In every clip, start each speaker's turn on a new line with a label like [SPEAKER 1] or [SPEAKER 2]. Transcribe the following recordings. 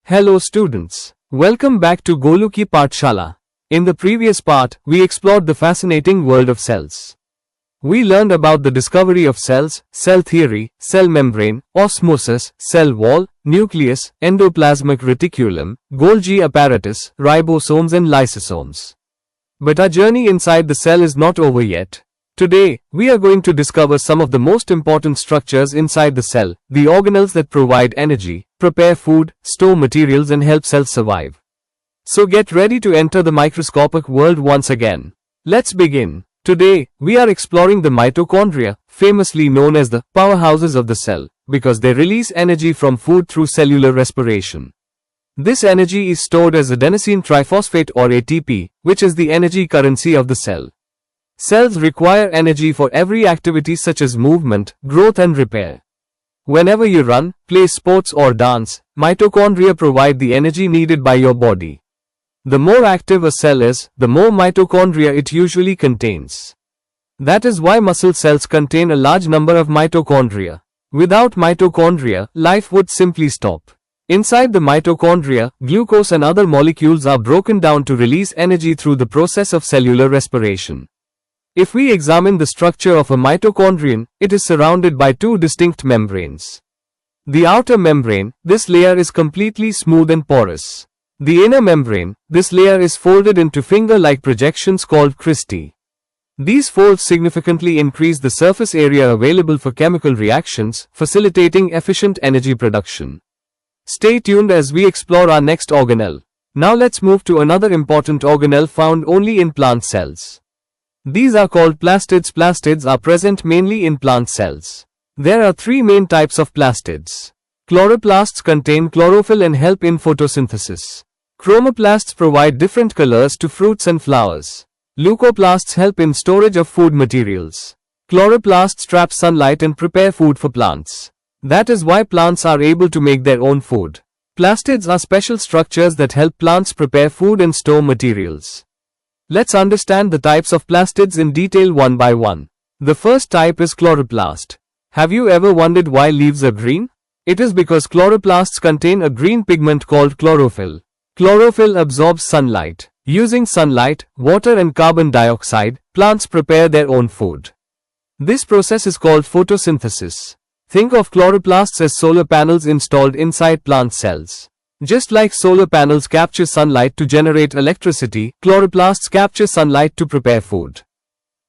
[SPEAKER 1] Hello students. Welcome back to Golu Ki Paathshaala. In the previous part, we explored the fascinating world of cells. We learned about the discovery of cells, cell theory, cell membrane, osmosis, cell wall, nucleus, endoplasmic reticulum, Golgi apparatus, ribosomes and lysosomes. But our journey inside the cell is not over yet. Today, we are going to discover some of the most important structures inside the cell, the organelles that provide energy, prepare food, store materials and help cells survive. So get ready to enter the microscopic world once again. Let's begin. Today, we are exploring the mitochondria, famously known as the powerhouses of the cell, because they release energy from food through cellular respiration. This energy is stored as adenosine triphosphate or ATP, which is the energy currency of the cell. Cells require energy for every activity such as movement, growth and repair. Whenever you run, play sports or dance, mitochondria provide the energy needed by your body. The more active a cell is, the more mitochondria it usually contains. That is why muscle cells contain a large number of mitochondria. Without mitochondria, life would simply stop. Inside the mitochondria, glucose and other molecules are broken down to release energy through the process of cellular respiration. If we examine the structure of a mitochondrion, it is surrounded by two distinct membranes. The outer membrane, this layer is completely smooth and porous. The inner membrane, this layer is folded into finger-like projections called cristae. These folds significantly increase the surface area available for chemical reactions, facilitating efficient energy production. Stay tuned as we explore our next organelle. Now let's move to another important organelle found only in plant cells. These are called plastids. Plastids are present mainly in plant cells. There are three main types of plastids. Chloroplasts contain chlorophyll and help in photosynthesis. Chromoplasts provide different colors to fruits and flowers. Leucoplasts help in storage of food materials. Chloroplasts trap sunlight and prepare food for plants. That is why plants are able to make their own food. Plastids are special structures that help plants prepare food and store materials. Let's understand the types of plastids in detail one by one. The first type is chloroplast. Have you ever wondered why leaves are green? It is because chloroplasts contain a green pigment called chlorophyll. Chlorophyll absorbs sunlight. Using sunlight, water and carbon dioxide, plants prepare their own food. This process is called photosynthesis. Think of chloroplasts as solar panels installed inside plant cells. Just like solar panels capture sunlight to generate electricity, chloroplasts capture sunlight to prepare food.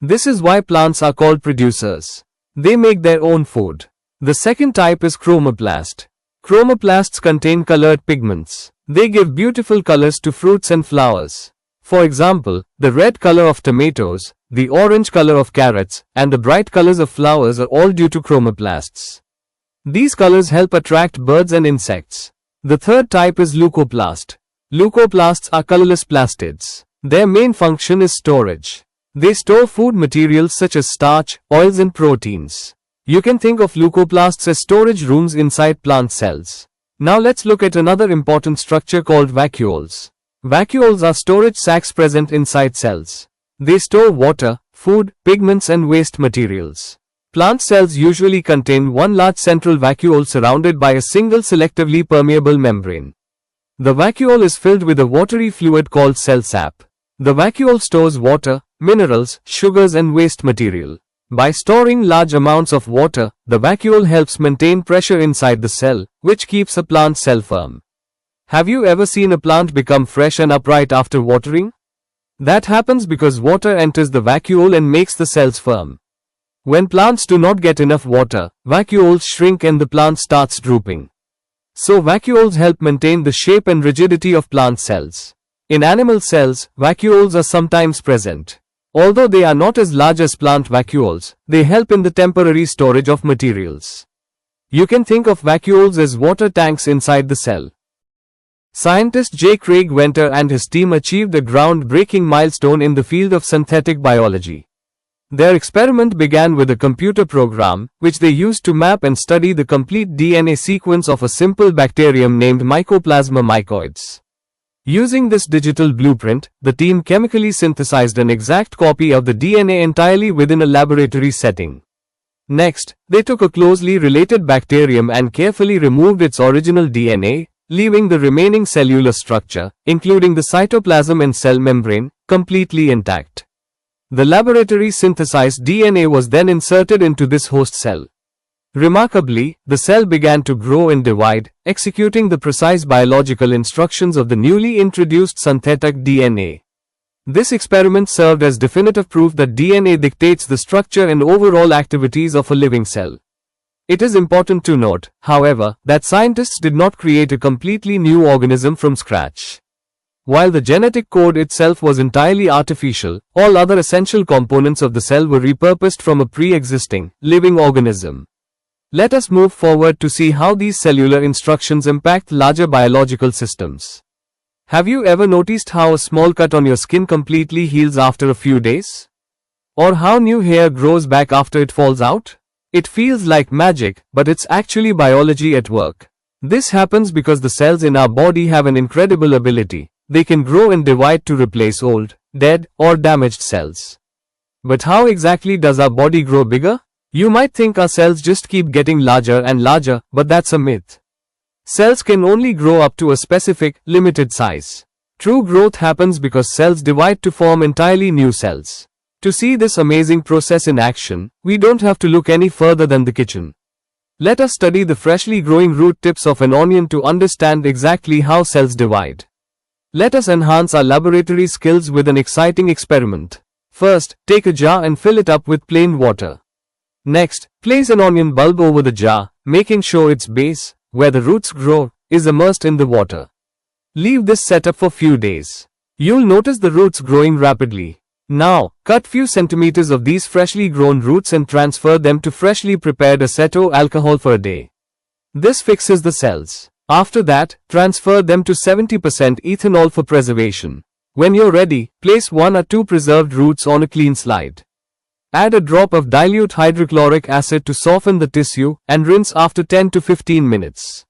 [SPEAKER 1] This is why plants are called producers. They make their own food. The second type is chromoplast. Chromoplasts contain colored pigments. They give beautiful colors to fruits and flowers. For example, the red color of tomatoes, the orange color of carrots, and the bright colors of flowers are all due to chromoplasts. These colors help attract birds and insects. The third type is leucoplast. Leucoplasts are colorless plastids. Their main function is storage. They store food materials such as starch, oils and proteins. You can think of leucoplasts as storage rooms inside plant cells. Now let's look at another important structure called vacuoles. Vacuoles are storage sacs present inside cells. They store water, food, pigments and waste materials. Plant cells usually contain one large central vacuole surrounded by a single selectively permeable membrane. The vacuole is filled with a watery fluid called cell sap. The vacuole stores water, minerals, sugars and waste material. By storing large amounts of water, the vacuole helps maintain pressure inside the cell, which keeps a plant cell firm. Have you ever seen a plant become fresh and upright after watering? That happens because water enters the vacuole and makes the cells firm. When plants do not get enough water, vacuoles shrink and the plant starts drooping. So vacuoles help maintain the shape and rigidity of plant cells. In animal cells, vacuoles are sometimes present. Although they are not as large as plant vacuoles, they help in the temporary storage of materials. You can think of vacuoles as water tanks inside the cell. Scientist J. Craig Venter and his team achieved a groundbreaking milestone in the field of synthetic biology. Their experiment began with a computer program, which they used to map and study the complete DNA sequence of a simple bacterium named Mycoplasma mycoides. Using this digital blueprint, the team chemically synthesized an exact copy of the DNA entirely within a laboratory setting. Next, they took a closely related bacterium and carefully removed its original DNA, leaving the remaining cellular structure, including the cytoplasm and cell membrane, completely intact. The laboratory synthesized DNA was then inserted into this host cell. Remarkably, the cell began to grow and divide, executing the precise biological instructions of the newly introduced synthetic DNA. This experiment served as definitive proof that DNA dictates the structure and overall activities of a living cell. It is important to note, however, that scientists did not create a completely new organism from scratch. While the genetic code itself was entirely artificial, all other essential components of the cell were repurposed from a pre-existing, living organism. Let us move forward to see how these cellular instructions impact larger biological systems. Have you ever noticed how a small cut on your skin completely heals after a few days? Or how new hair grows back after it falls out? It feels like magic, but it's actually biology at work. This happens because the cells in our body have an incredible ability. They can grow and divide to replace old, dead, or damaged cells. But how exactly does our body grow bigger? You might think our cells just keep getting larger and larger, but that's a myth. Cells can only grow up to a specific, limited size. True growth happens because cells divide to form entirely new cells. To see this amazing process in action, we don't have to look any further than the kitchen. Let us study the freshly growing root tips of an onion to understand exactly how cells divide. Let us enhance our laboratory skills with an exciting experiment. First, take a jar and fill it up with plain water. Next, place an onion bulb over the jar, making sure its base, where the roots grow, is immersed in the water. Leave this setup for few days. You'll notice the roots growing rapidly. Now, cut few centimeters of these freshly grown roots and transfer them to freshly prepared aceto alcohol for a day. This fixes the cells. After that, transfer them to 70% ethanol for preservation. When you're ready, place 1 or 2 preserved roots on a clean slide. Add a drop of dilute hydrochloric acid to soften the tissue and rinse after 10 to 15 minutes.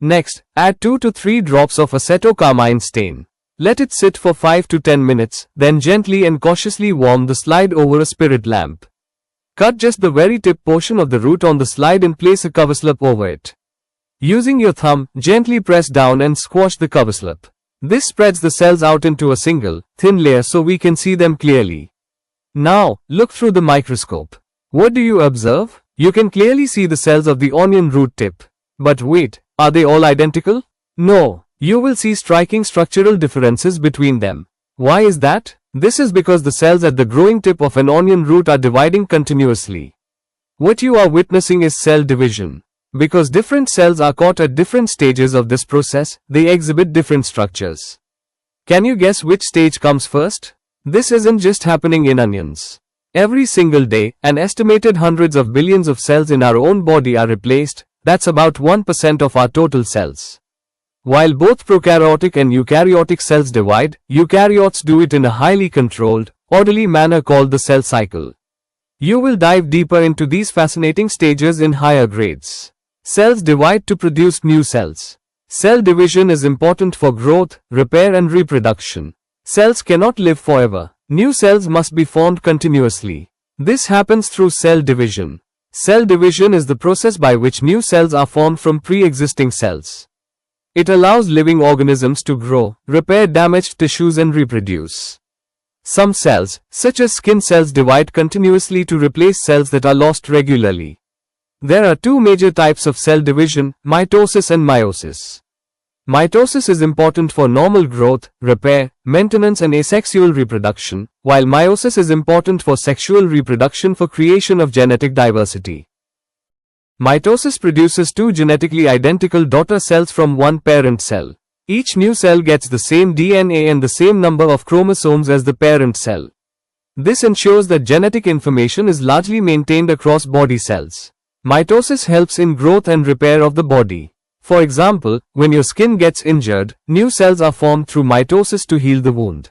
[SPEAKER 1] Next, add 2 to 3 drops of acetocarmine stain. Let it sit for 5 to 10 minutes, then gently and cautiously warm the slide over a spirit lamp. Cut just the very tip portion of the root on the slide and place a coverslip over it. Using your thumb, gently press down and squash the coverslip. This spreads the cells out into a single, thin layer so we can see them clearly. Now, look through the microscope. What do you observe? You can clearly see the cells of the onion root tip. But wait, are they all identical? No. You will see striking structural differences between them. Why is that? This is because the cells at the growing tip of an onion root are dividing continuously. What you are witnessing is cell division. Because different cells are caught at different stages of this process, they exhibit different structures. Can you guess which stage comes first? This isn't just happening in onions. Every single day, an estimated hundreds of billions of cells in our own body are replaced. That's about 1% of our total cells. While both prokaryotic and eukaryotic cells divide, eukaryotes do it in a highly controlled, orderly manner called the cell cycle. You will dive deeper into these fascinating stages in higher grades. Cells divide to produce new cells. Cell division is important for growth, repair and reproduction. Cells cannot live forever. New cells must be formed continuously. This happens through cell division. Cell division is the process by which new cells are formed from pre-existing cells. It allows living organisms to grow, repair damaged tissues and reproduce. Some cells, such as skin cells, divide continuously to replace cells that are lost regularly. There are 2 major types of cell division, mitosis and meiosis. Mitosis is important for normal growth, repair, maintenance and asexual reproduction, while meiosis is important for sexual reproduction for creation of genetic diversity. Mitosis produces 2 genetically identical daughter cells from one parent cell. Each new cell gets the same DNA and the same number of chromosomes as the parent cell. This ensures that genetic information is largely maintained across body cells. Mitosis helps in growth and repair of the body. For example, when your skin gets injured, new cells are formed through mitosis to heal the wound.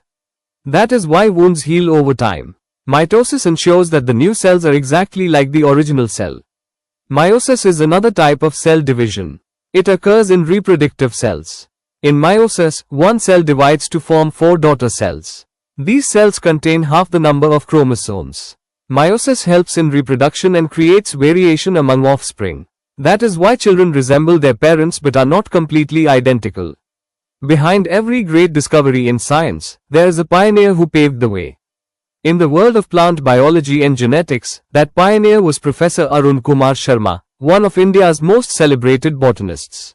[SPEAKER 1] That is why wounds heal over time. Mitosis ensures that the new cells are exactly like the original cell. Meiosis is another type of cell division. It occurs in reproductive cells. In meiosis, one cell divides to form 4 daughter cells. These cells contain half the number of chromosomes. Meiosis helps in reproduction and creates variation among offspring. That is why children resemble their parents but are not completely identical. Behind every great discovery in science, there is a pioneer who paved the way. In the world of plant biology and genetics, that pioneer was Professor Arun Kumar Sharma, one of India's most celebrated botanists.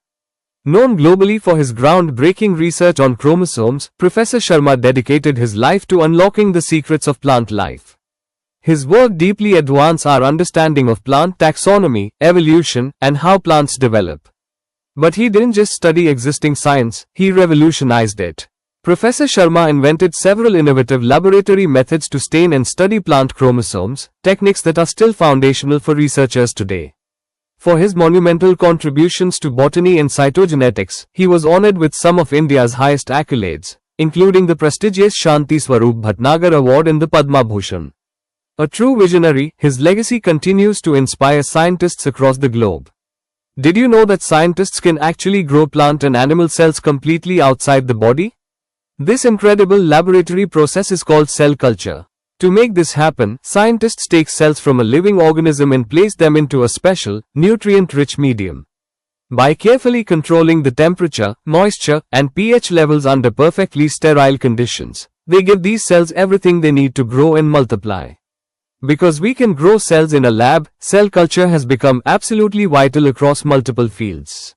[SPEAKER 1] Known globally for his groundbreaking research on chromosomes, Professor Sharma dedicated his life to unlocking the secrets of plant life. His work deeply advanced our understanding of plant taxonomy, evolution, and how plants develop. But he didn't just study existing science, he revolutionized it. Professor Sharma invented several innovative laboratory methods to stain and study plant chromosomes, techniques that are still foundational for researchers today. For his monumental contributions to botany and cytogenetics, he was honored with some of India's highest accolades, including the prestigious Shanti Swarup Bhatnagar Award and the Padma Bhushan. A true visionary, his legacy continues to inspire scientists across the globe. Did you know that scientists can actually grow plant and animal cells completely outside the body? This incredible laboratory process is called cell culture. To make this happen, scientists take cells from a living organism and place them into a special, nutrient-rich medium. By carefully controlling the temperature, moisture, and pH levels under perfectly sterile conditions, they give these cells everything they need to grow and multiply. Because we can grow cells in a lab, cell culture has become absolutely vital across multiple fields.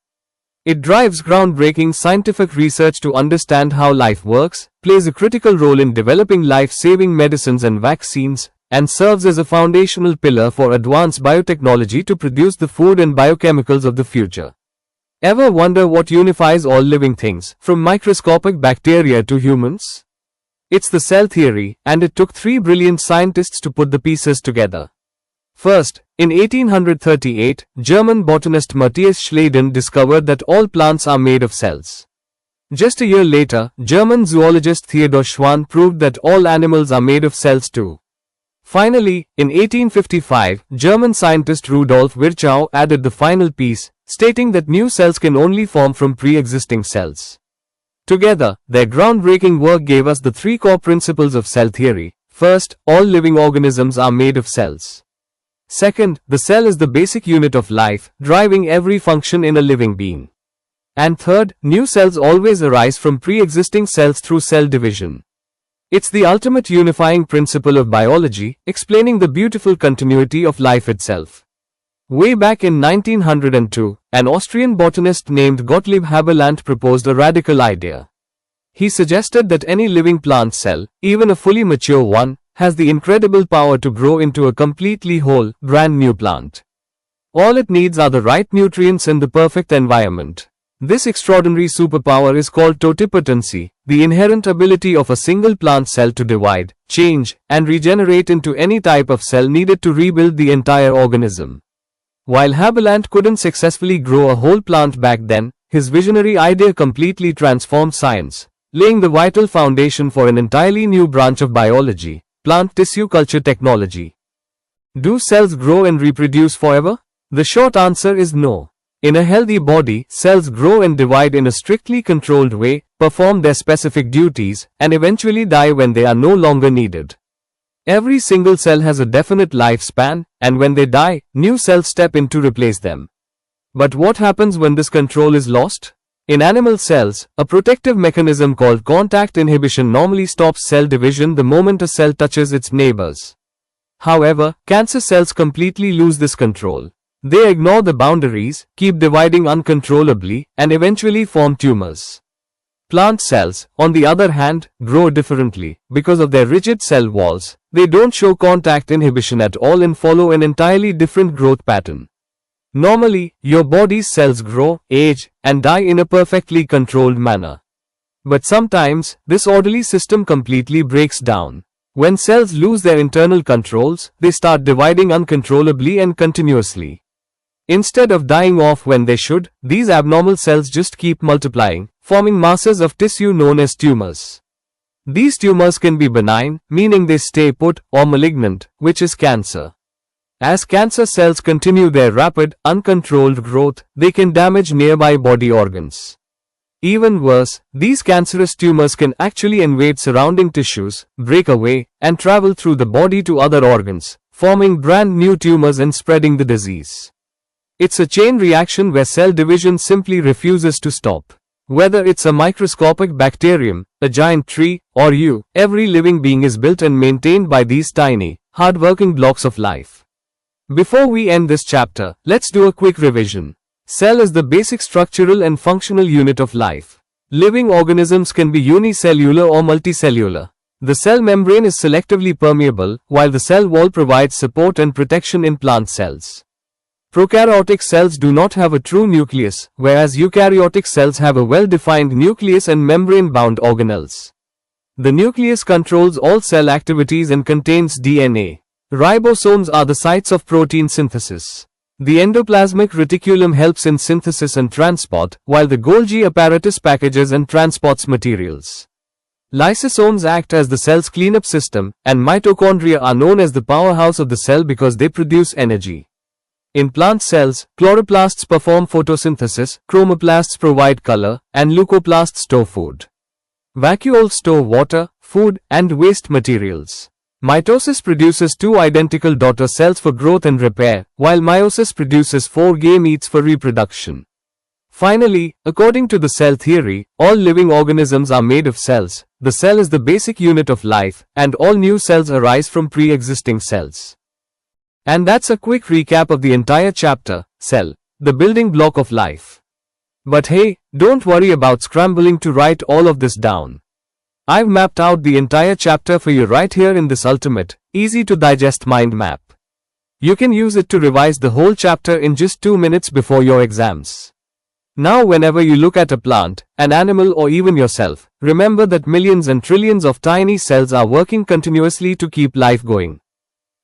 [SPEAKER 1] It drives groundbreaking scientific research to understand how life works, plays a critical role in developing life-saving medicines and vaccines, and serves as a foundational pillar for advanced biotechnology to produce the food and biochemicals of the future. Ever wonder what unifies all living things, from microscopic bacteria to humans? It's the cell theory, and it took 3 brilliant scientists to put the pieces together. First, in 1838, German botanist Matthias Schleiden discovered that all plants are made of cells. Just a year later, German zoologist Theodor Schwann proved that all animals are made of cells too. Finally, in 1855, German scientist Rudolf Virchow added the final piece, stating that new cells can only form from pre-existing cells. Together, their groundbreaking work gave us the 3 core principles of cell theory. First, all living organisms are made of cells. Second, the cell is the basic unit of life, driving every function in a living being. And third, new cells always arise from pre-existing cells through cell division. It's the ultimate unifying principle of biology, explaining the beautiful continuity of life itself. Way back in 1902, an Austrian botanist named Gottlieb Haberlandt proposed a radical idea. He suggested that any living plant cell, even a fully mature one, has the incredible power to grow into a completely whole, brand new plant. All it needs are the right nutrients and the perfect environment. This extraordinary superpower is called totipotency, the inherent ability of a single plant cell to divide, change, and regenerate into any type of cell needed to rebuild the entire organism. While Haberlandt couldn't successfully grow a whole plant back then, his visionary idea completely transformed science, laying the vital foundation for an entirely new branch of biology. Plant tissue culture technology. Do cells grow and reproduce forever? The short answer is no. In a healthy body, cells grow and divide in a strictly controlled way, perform their specific duties, and eventually die when they are no longer needed. Every single cell has a definite lifespan, and when they die, new cells step in to replace them. But what happens when this control is lost? In animal cells, a protective mechanism called contact inhibition normally stops cell division the moment a cell touches its neighbors. However, cancer cells completely lose this control. They ignore the boundaries, keep dividing uncontrollably, and eventually form tumors. Plant cells, on the other hand, grow differently. Because of their rigid cell walls, they don't show contact inhibition at all and follow an entirely different growth pattern. Normally, your body's cells grow, age, and die in a perfectly controlled manner. But sometimes, this orderly system completely breaks down. When cells lose their internal controls, they start dividing uncontrollably and continuously. Instead of dying off when they should, these abnormal cells just keep multiplying, forming masses of tissue known as tumors. These tumors can be benign, meaning they stay put, or malignant, which is cancer. As cancer cells continue their rapid, uncontrolled growth, they can damage nearby body organs. Even worse, these cancerous tumors can actually invade surrounding tissues, break away, and travel through the body to other organs, forming brand new tumors and spreading the disease. It's a chain reaction where cell division simply refuses to stop. Whether it's a microscopic bacterium, a giant tree, or you, every living being is built and maintained by these tiny, hard-working blocks of life. Before we end this chapter, let's do a quick revision. Cell is the basic structural and functional unit of life. Living organisms can be unicellular or multicellular. The cell membrane is selectively permeable, while the cell wall provides support and protection in plant cells. Prokaryotic cells do not have a true nucleus, whereas eukaryotic cells have a well-defined nucleus and membrane-bound organelles. The nucleus controls all cell activities and contains DNA. Ribosomes are the sites of protein synthesis. The endoplasmic reticulum helps in synthesis and transport, while the Golgi apparatus packages and transports materials. Lysosomes act as the cell's cleanup system, and mitochondria are known as the powerhouse of the cell because they produce energy. In plant cells, chloroplasts perform photosynthesis, chromoplasts provide color, and leucoplasts store food. Vacuoles store water, food, and waste materials. Mitosis produces two identical daughter cells for growth and repair, while meiosis produces 4 gametes for reproduction. Finally, according to the cell theory, all living organisms are made of cells. The cell is the basic unit of life, and all new cells arise from pre-existing cells. And that's a quick recap of the entire chapter, Cell, the building block of life. But hey, don't worry about scrambling to write all of this down. I've mapped out the entire chapter for you right here in this ultimate, easy to digest mind map. You can use it to revise the whole chapter in just 2 minutes before your exams. Now whenever you look at a plant, an animal or even yourself, remember that millions and trillions of tiny cells are working continuously to keep life going.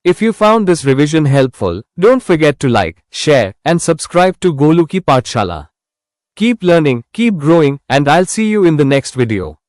[SPEAKER 1] If you found this revision helpful, don't forget to like, share, and subscribe to Golu Ki Paathshaala. Keep learning, keep growing, and I'll see you in the next video.